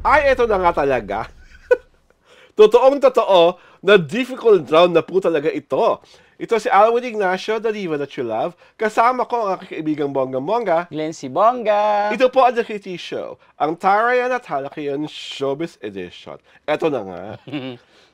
Ay, eto na nga talaga. Totoong-totoo na difficult round na po talaga ito. Ito si Alwin Ignacio, The Diva That You Love. Kasama ko ang aking kaibigang Bongga-Bongga. Glenn si Bongga. Ito po ang The Kitty Show, ang Tarayan at Halakian Showbiz Edition. Eto na nga.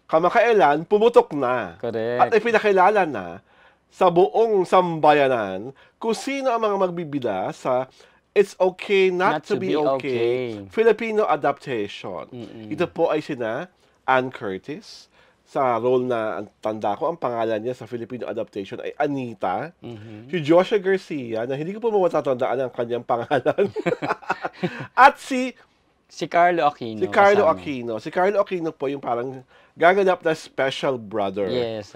Kamakailan, pumutok na. Correct. At ipinakilala na sa buong sambayanan kung sino ang mga magbibida sa It's Okay Not, to Be Okay Filipino adaptation. Ito po ay sina Ann Curtis. Sa role na, ang tanda ko, ang pangalan niya sa Filipino adaptation ay Anita. Si Joshua Garcia, na hindi ko po matatandaan ang kanyang pangalan. At si Carlo Aquino. Si Carlo Aquino. Si Carlo Aquino po yung parang gaganap na special brother. Yes.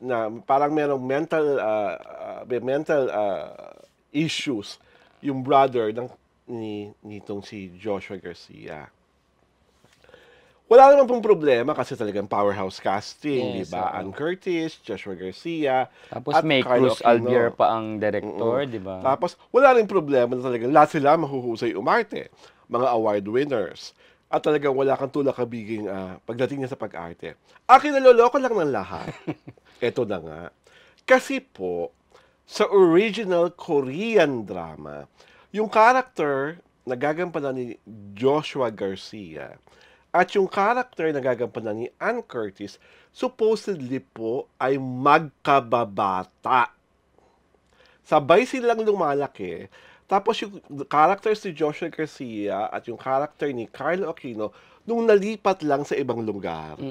Na parang merong mental issues yung brother nitong si Joshua Garcia. Wala naman pong problema kasi talagang powerhouse casting, Yes, di ba? Ann Curtis, Joshua Garcia, tapos at may Carlo Cruz Aquino. Albier pa ang director, di ba? Tapos wala rin problema na talagang lahat sila mahuhusay umarte, mga award winners. At talagang wala kang tulak-kabiging pagdating niya sa pag-arte. Akin naloloko lang ng lahat. Ito na nga. Kasi po, sa original Korean drama, yung character na gagampanan ni Joshua Garcia at yung character na gagampanan ni Ann Curtis, supposedly po ay magkababata. Sabay silang lumalaki. Tapos yung character si Joshua Garcia at yung character ni Carlo Aquino nung nalipat lang sa ibang lugar.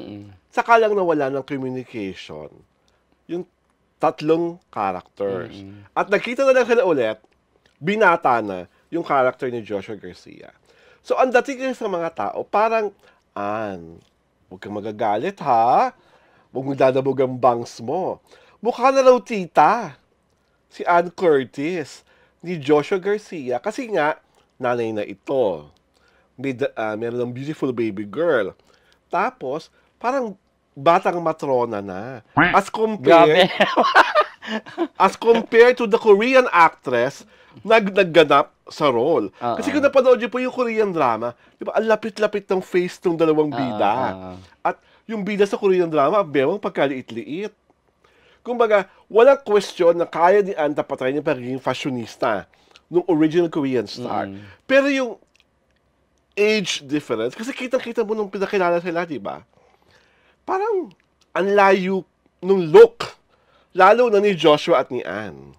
Saka lang nawala ng communication. Yung tatlong characters. At nakita na lang sila ulit, binata na yung character ni Joshua Garcia. So, ang dating sa mga tao, parang, huwag kang magagalit ha. Huwag mo dadabog ang bangs mo. Mukha na raw tita si Ann Curtis ni Joshua Garcia kasi nga, nanay na ito. Meron ng beautiful baby girl. Tapos, parang batang matrona na. As compared to the Korean actress nagganap sa role. Kasi kung napanood niyo po yung Korean drama, di ba, ang lapit-lapit ng face ng dalawang bida. At yung bida sa Korean drama, bewang pagkaliit-liit. Kumbaga, walang question na kaya ni Ann tapatayin yung pagiging fashionista nung original Korean star. Pero yung age difference, kasi kitang-kita mo nung pinakilala sila, di ba? Parang ang layo nung look. Lalo na ni Joshua at ni Ann.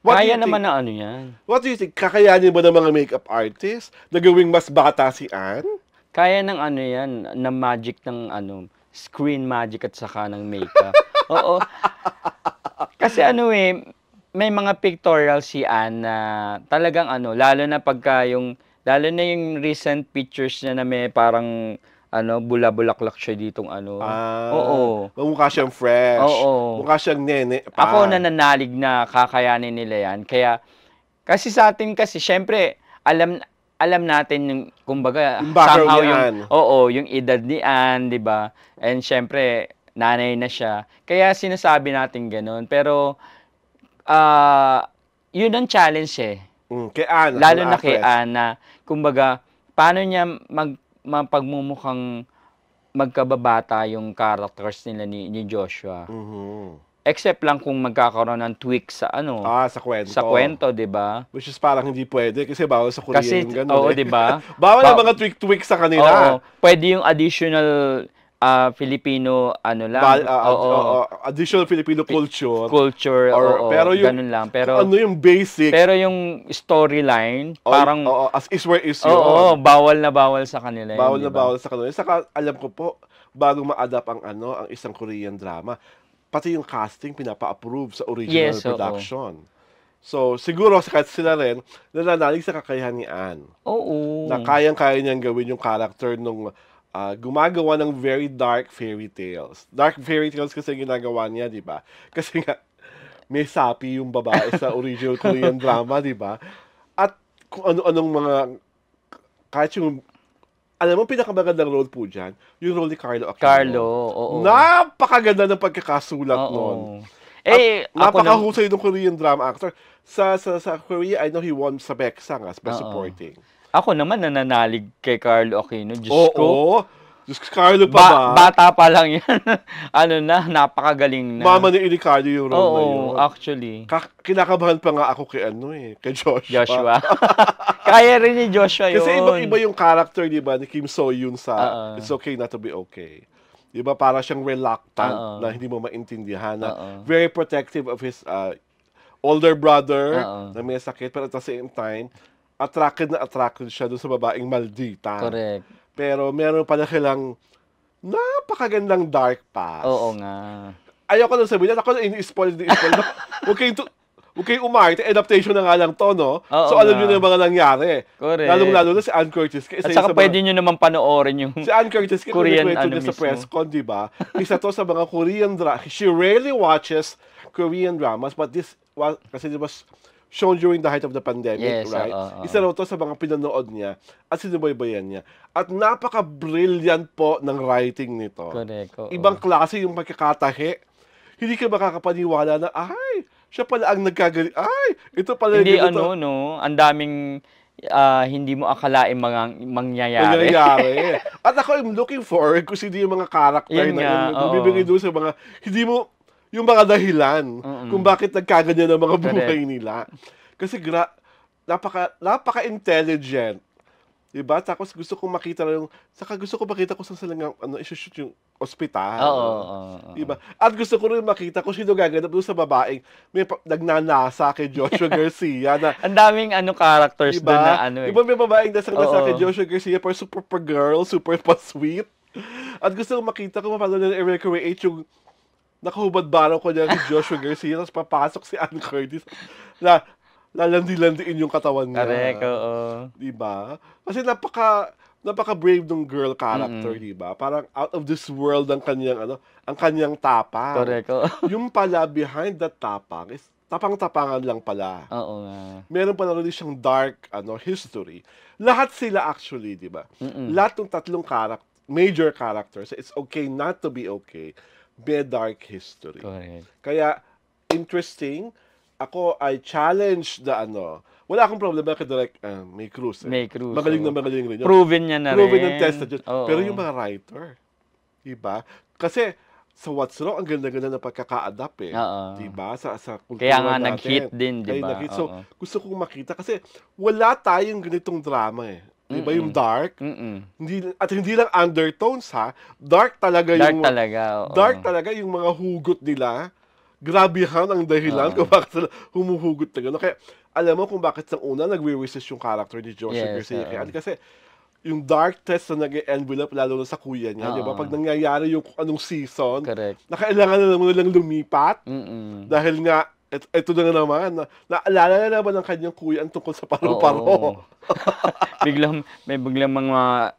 Kaya naman na ano yan. What do you think? Kakayanin ba ng mga makeup artist na gawing mas bata si Ann? Kaya ng ano yan, na magic ng screen magic at saka ng makeup. Oo. Kasi may mga pictorial si Ann na talagang lalo na lalo na yung recent pictures niya na may parang bula-bulaklak siya ditong Oo. Mukha siyang fresh. Oo. Mukha siyang nene pa. Ako nananalig na kakayanin nila yan. Kaya, kasi sa atin kasi, syempre, alam natin yung, kumbaga, somehow yung edad ni Ann, di ba? And syempre, nanay na siya. Kaya sinasabi natin ganun. Pero, yun ang challenge eh. Kay Ann. Lalo na kay Ann na, kumbaga, paano niya mapagmumukhang magkababata yung characters nila ni Joshua. Except lang kung magkakaroon ng tweak sa sa kwento. Sa kwento, 'di ba? Which is parang hindi pwede kasi bawal sa Korean yung ganun. Oo, 'di ba? Bawal ang mga tweak sa kanila. Oo, pwede yung additional Filipino additional Filipino culture pero yung ganun lang, pero yung basic, pero yung storyline parang as is where is yun. Oo, bawal na bawal sa kanila yun, bawal na bawal sa kanila. Saka alam ko po bago ma-adapt ang isang Korean drama, pati yung casting pinapa-approve sa original production. So, siguro kahit sila rin nananalig sa kakayahan ni Ann. Oo. Na kayang-kaya niyang gawin yung character nung gumagawa ng very dark fairy tales. Dark fairy tales kasi ginagawa niya, di ba? Kasi nga, may sapi yung babae sa original Korean drama, di ba? At kung ano-anong mga, kahit yung, alam mo, pinakamagandang role po dyan, yung role ni Carlo Aquino. Oo. Napakaganda ng pagkakasulat nun. Napakahusay ng Korean drama actor. Sa Korea, I know he won sa Baeksang as best supporting. Ako naman nananalig kay Carlo Aquino. Diyos ko. Oo. Diyos ko, Carlo pa ba? Bata pa lang yan. Ano na, napakagaling na. Mama ni Ricardo yung role na yun. Oo, actually. Kinakabahan pa nga ako kay Joshua. Kaya rin ni Joshua yun. Kasi iba yung character, di ba, ni Kim So-yoon sa It's Okay Not to Be Okay. Di ba, para siyang reluctant na hindi mo maintindihan, na very protective of his older brother na may sakit, pero at the same time, attracted siya dun sa babaeng maldita. Correct. Pero meron pala silang napakagandang dark past. Oo nga. Ayoko nang sabihin, ako na ini-spoil. Huwag kayong umarte, adaptation na nga lang to, no? Oo so, alam nga. nyo na yung mga nangyari. Correct. Lalong-lalo na si Ann Curtis. At saka pwede nyo naman panoorin yung si Ann Curtis, Korean niya sa press con, di ba? Isa to sa mga Korean drama. She rarely watches Korean dramas, but this was, kasi it was shown during the height of the pandemic, right? Isa raw to sa mga pinanood niya at sinubaybayan niya. At napaka-brilliant po ng writing nito. Correct. Ibang klase yung pagkakatahe. Hindi ka makakapaniwala na, ay, siya pala ang nagkagaling. Ay, ito pala hindi yung ganito. ang daming hindi mo akalain mangyayari. At ako, I'm looking forward kung sino yung mga character Yun na nga, bibigay doon sa mga, hindi mo, yung mga dahilan kung bakit nagkaganyan ang mga buhay nila. Kasi napaka-intelligent. Diba? Tapos gusto kong makita kung saan sila isushoot yung ospital. Diba? At gusto ko rin makita kung sino gaganap doon sa babaeng may nagnanasa kay Joshua Garcia. Ang daming characters diba? doon na Diba may babaeng nasa kay Joshua Garcia pero super girl, super pa-sweet. At gusto kong makita kung paano nila i-recreate yung nakahubad baraw ko niya kay Joshua Garcia tapos papasok si Ann Curtis na lalandi-landiin yung katawan niya. Correct, Diba? Kasi napaka-brave ng girl character, diba? Parang out of this world ang kanyang tapang. Correct, Yung pala, behind that tapang, is tapang-tapangan lang pala. Oo nga. Meron pala rin siyang dark history. Lahat sila actually, diba? Lahat ng tatlong major characters, It's Okay Not to Be Okay, may dark history. Correct. Kaya, interesting. Ako, I challenge wala akong problema kay Direk May Cruz. May Cruz. Magaling rin yun. Proven niya na rin. Proven and tested yun. Pero yung mga writer, diba? Kasi, sa What's Wrong, ang ganda-ganda na pagkaka-adapt diba? Sa kultura kaya nga natin. nag-hit din, diba? So, gusto kong makita kasi wala tayong ganitong drama Diba yung dark? Hindi lang undertones dark talaga dark talaga yung mga hugot nila. Grabehan ang dahilan kung bakit sila humuhugot na gano'n. Kaya alam mo kung bakit sa una nagre-resist yung character ni Joshua Garcia. Kasi yung dark test na nag-envelope lalo na sa kuya niya, di ba? Pag nangyayari yung anong season, nakailangan na naman nilang lumipat. Dahil nga, ito na naman, naalala na naman ng kanyang kuya ang tungkol sa paro-paro. May biglang mga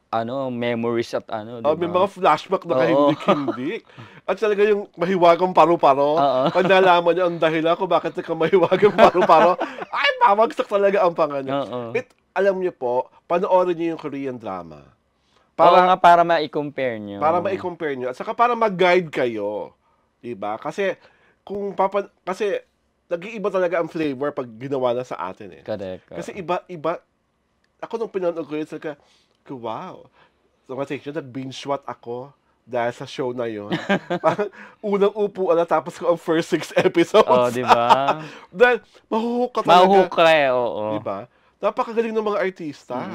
memories at diba? May mga flashback na kahindik-hindik. At talaga yung mahiwagang paru-paro. Pag nalaman niya ang dahilan kung bakit ka mahiwagang paru-paro, ay, mamagsak talaga ang pangalan. Alam niyo po, panoorin niyo yung Korean drama. Para ma-i-compare niyo. Para ma-i-compare niyo. At saka para mag-guide kayo. Diba? Kasi, kasi, nag-iiba talaga ang flavor pag ginawa na sa atin Correct. Kasi iba, ako nung pinanood ko yun, wow. So, kasi nag-binge watch ako dahil sa show na yun. Parang unang upuan na tapos ko ang first 6 episodes. Diba? Dahil mahuhook ka talaga. Mahuhook ka oo. Diba? Napakagaling ng mga artista.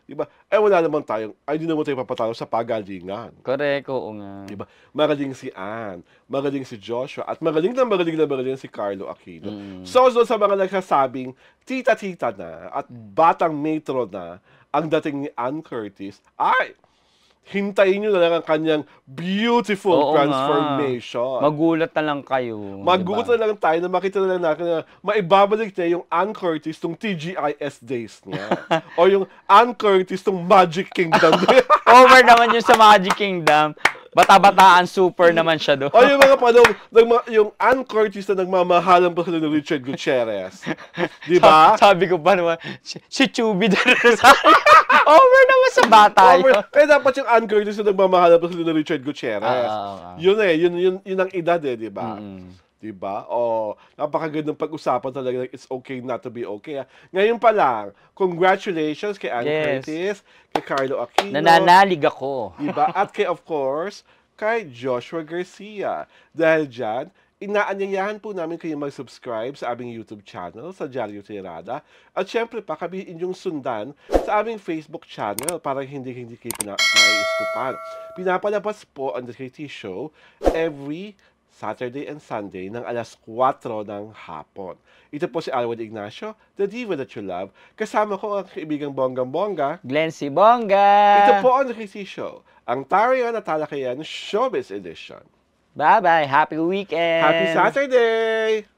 Diba? Wala naman hindi naman tayo papatalo sa pagalingan. Correct, oo nga. Diba? Magaling si Ann, magaling si Joshua, at magaling si Carlo Aquino. So, doon sa mga nagsasabing, tita-tita na, at batang metro na, ang dating ni Ann Curtis, hintayin nyo na lang ang kanyang beautiful transformation. Magulat na lang kayo. Magulat na lang tayo na makita na lang natin na maibabalik niya yung Ann Curtis tong TGIS days niya. O yung Ann Curtis tong Magic Kingdom. Over naman yung sa Magic Kingdom. Bata-bataan super naman siya doon. O yung mga yung Ann Curtis na nagmamahalan pa sila ng Richard Gutierrez. Di ba? Sabi ko pa naman, si Chubby doon sa over naman sa bata yun. Kaya dapat yung Ann Curtis na nagmamahalan pa sila ng Richard Gutierrez. Yun ang edad di ba? Diba? O, napakagandang pag-usapan talaga ng it's okay not to be okay. Ngayon pa lang, congratulations kay Ann Yes. Curtis, kay Carlo Aquino, Nananalig ako. diba? At kay, of course, kay Joshua Garcia. Dahil dyan, inaanyayahan po namin kayo mag-subscribe sa aming YouTube channel, sa Diario Tirada. At syempre pa, kami inyong sundan sa aming Facebook channel para hindi kayo maiiskupan. Pinapalabas po ang The KT Show every Saturday and Sunday ng alas 4 ng hapon. Ito po si Alwin Ignacio, the diva that you love. Kasama ko ang kaibigang bonggang-bongga. Glenn C. Bongga. Ito po ang The KT Show, ang Tarian at Talakayan Showbiz Edition. Bye-bye. Happy weekend. Happy Saturday!